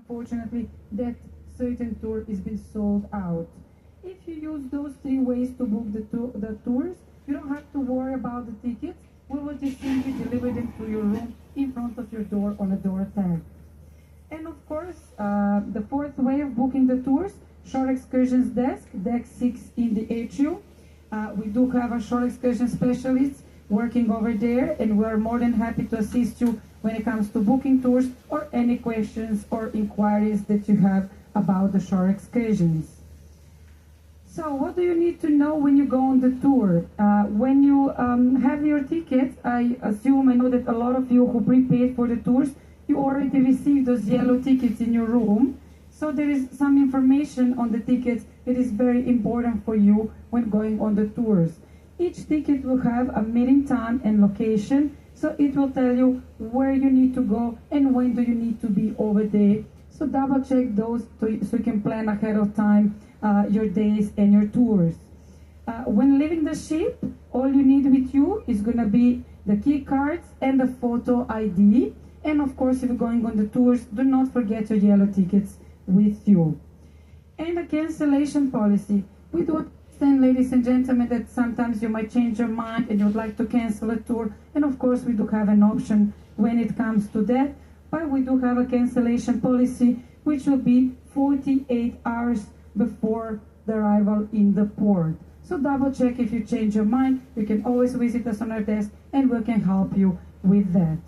unfortunately that certain tour is been sold out. If you use those three ways to book the tours, you don't have to worry about the tickets. We will just simply deliver them to your room in front of your door on a door tag. And of course, the fourth way of booking the tours, Shore Excursions Desk, Deck 6 in the HU. We do have a shore excursion specialist working over there, and we're more than happy to assist you when it comes to booking tours or any questions or inquiries that you have about the shore excursions. So what do you need to know when you go on the tour? When you have your ticket, I know that a lot of you who prepaid for the tours, you already received those yellow tickets in your room. So there is some information on the tickets that is very important for you when going on the tours. Each ticket will have a meeting time and location, so it will tell you where you need to go and when do you need to be over there. So double check those so you can plan ahead of time your days and your tours. When leaving the ship, all you need with you is going to be the key cards and the photo ID. And of course, if you're going on the tours, do not forget your yellow tickets with you. And the cancellation policy. We do understand, ladies and gentlemen, that sometimes you might change your mind and you'd like to cancel a tour. And of course, we do have an option when it comes to that. But we do have a cancellation policy, which will be 48 hours before the arrival in the port. So double check if you change your mind. You can always visit us on our desk and we can help you with that.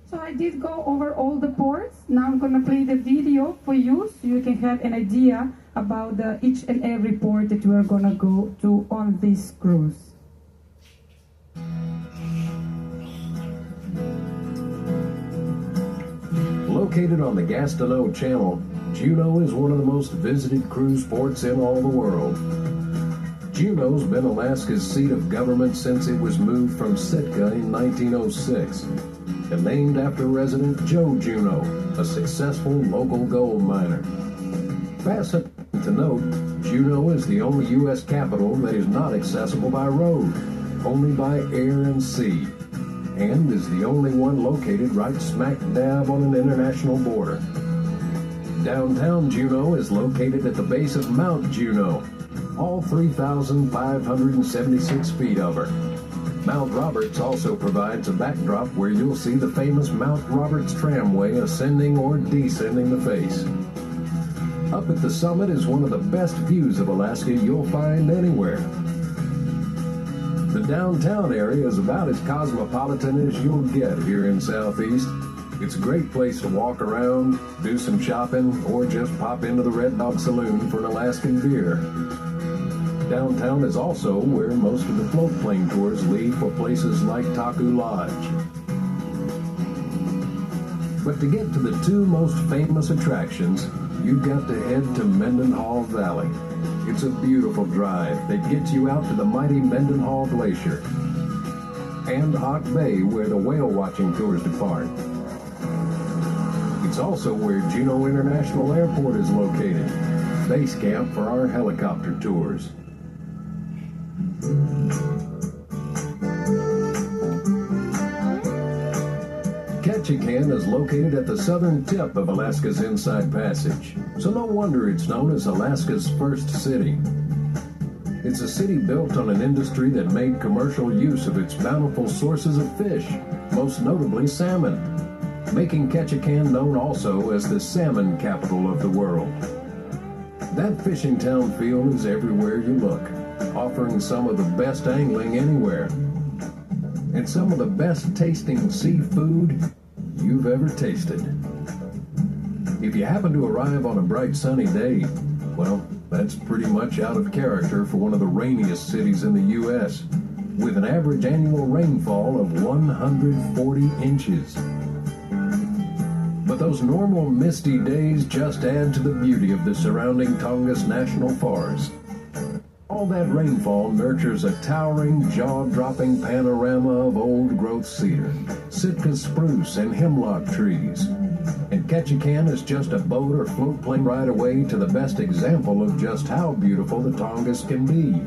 So I did go over all the ports. Now I'm going to play the video for you so you can have an idea about each and every port that you are going to go to on this cruise. Located on the Gastineau Channel, Juneau is one of the most visited cruise ports in all the world. Juneau's been Alaska's seat of government since it was moved from Sitka in 1906, and named after resident Joe Juneau, a successful local gold miner. Fascinating to note, Juneau is the only U.S. capital that is not accessible by road, only by air and sea, and is the only one located right smack dab on an international border. Downtown Juneau is located at the base of Mount Juneau, all 3,576 feet of her. Mount Roberts also provides a backdrop where you'll see the famous Mount Roberts tramway ascending or descending the face. Up at the summit is one of the best views of Alaska you'll find anywhere. The downtown area is about as cosmopolitan as you'll get here in Southeast. It's a great place to walk around, do some shopping, or just pop into the Red Dog Saloon for an Alaskan beer. Downtown is also where most of the float plane tours leave for places like Taku Lodge. But to get to the two most famous attractions, you've got to head to Mendenhall Valley. It's a beautiful drive that gets you out to the mighty Mendenhall Glacier and Hawk Bay, where the whale watching tours depart. It's also where Juneau International Airport is located, base camp for our helicopter tours. Ketchikan is located at the southern tip of Alaska's Inside Passage, so no wonder it's known as Alaska's first city. It's a city built on an industry that made commercial use of its bountiful sources of fish, most notably salmon, making Ketchikan known also as the salmon capital of the world. That fishing town feel is everywhere you look, offering some of the best angling anywhere, and some of the best tasting seafood you've ever tasted. If you happen to arrive on a bright sunny day, well, that's pretty much out of character for one of the rainiest cities in the U.S., with an average annual rainfall of 140 inches. But those normal misty days just add to the beauty of the surrounding Tongass National Forest. All that rainfall nurtures a towering, jaw-dropping panorama of old-growth cedar, Sitka spruce, and hemlock trees. And Ketchikan is just a boat or float plane ride away to the best example of just how beautiful the Tongass can be,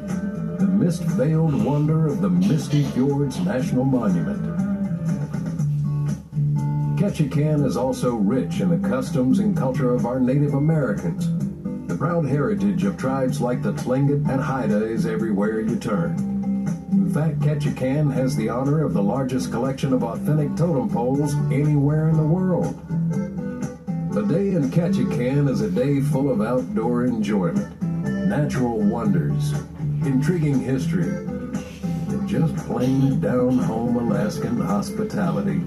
the mist-veiled wonder of the Misty Fjords National Monument. Ketchikan is also rich in the customs and culture of our Native Americans. The proud heritage of tribes like the Tlingit and Haida is everywhere you turn. In fact, Ketchikan has the honor of the largest collection of authentic totem poles anywhere in the world. A day in Ketchikan is a day full of outdoor enjoyment, natural wonders, intriguing history, and just plain down-home Alaskan hospitality.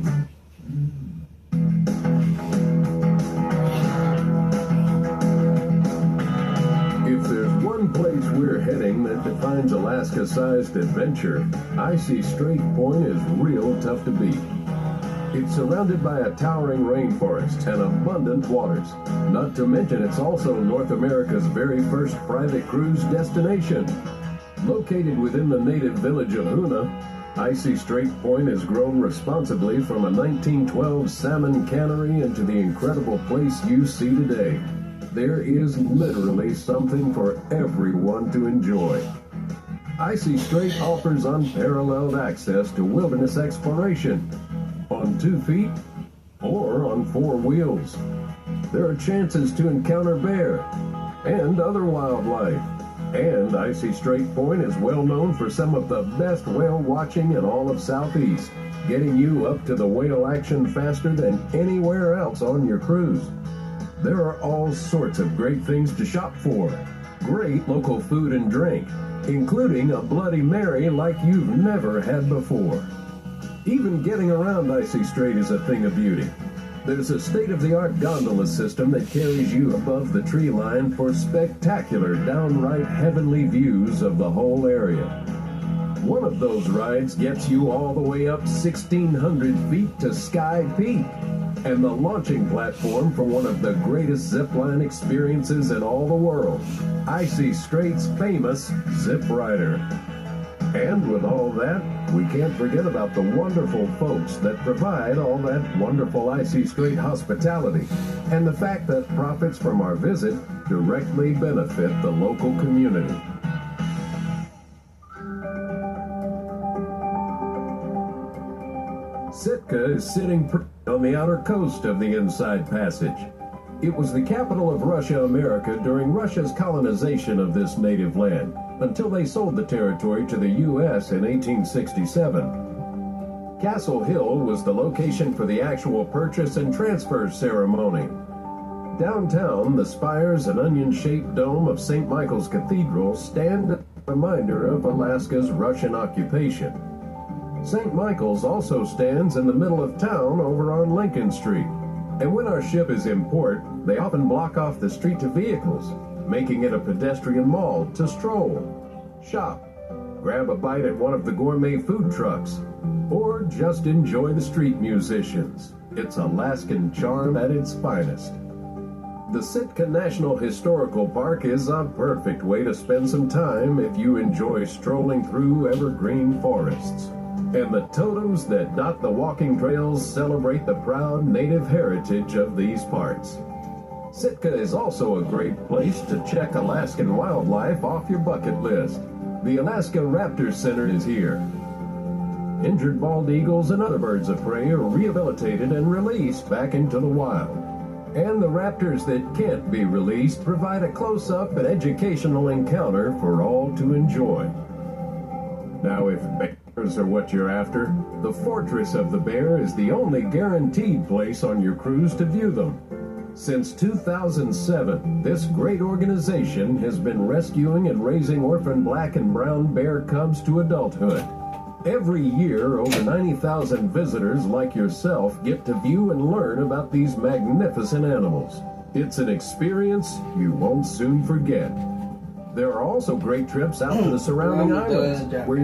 If there's one place we're heading that defines Alaska-sized adventure, Icy Strait Point is real tough to beat. It's surrounded by a towering rainforest and abundant waters. Not to mention it's also North America's very first private cruise destination. Located within the native village of Hoonah, Icy Strait Point has grown responsibly from a 1912 salmon cannery into the incredible place you see today. There is literally something for everyone to enjoy. Icy Strait offers unparalleled access to wilderness exploration on 2 feet or on 4 wheels. There are chances to encounter bear and other wildlife. And Icy Strait Point is well known for some of the best whale watching in all of Southeast, getting you up to the whale action faster than anywhere else on your cruise. There are all sorts of great things to shop for. Great local food and drink, including a Bloody Mary like you've never had before. Even getting around Icy Strait is a thing of beauty. There's a state-of-the-art gondola system that carries you above the tree line for spectacular, downright heavenly views of the whole area. One of those rides gets you all the way up 1,600 feet to Sky Peak, and the launching platform for one of the greatest zipline experiences in all the world, Icy Strait's famous Zip Rider. And with all that, we can't forget about the wonderful folks that provide all that wonderful Icy Strait hospitality, and the fact that profits from our visit directly benefit the local community. Sitka is sitting on the outer coast of the Inside Passage. It was the capital of Russia, America during Russia's colonization of this native land, until they sold the territory to the U.S. in 1867. Castle Hill was the location for the actual purchase and transfer ceremony. Downtown, the spires and onion-shaped dome of St. Michael's Cathedral stand as a reminder of Alaska's Russian occupation. St. Michael's also stands in the middle of town over on Lincoln Street. And when our ship is in port, they often block off the street to vehicles, making it a pedestrian mall to stroll, shop, grab a bite at one of the gourmet food trucks, or just enjoy the street musicians. It's Alaskan charm at its finest. The Sitka National Historical Park is a perfect way to spend some time if you enjoy strolling through evergreen forests. And the totems that dot the walking trails celebrate the proud native heritage of these parts. Sitka is also a great place to check Alaskan wildlife off your bucket list. The Alaska Raptor Center is here. Injured bald eagles and other birds of prey are rehabilitated and released back into the wild. And the raptors that can't be released provide a close-up and educational encounter for all to enjoy. Now, if bears are what you're after, the Fortress of the Bear is the only guaranteed place on your cruise to view them. Since 2007, this great organization has been rescuing and raising orphan black and brown bear cubs to adulthood. Every year, over 90,000 visitors like yourself get to view and learn about these magnificent animals. It's an experience you won't soon forget. There are also great trips out to the surrounding islands, where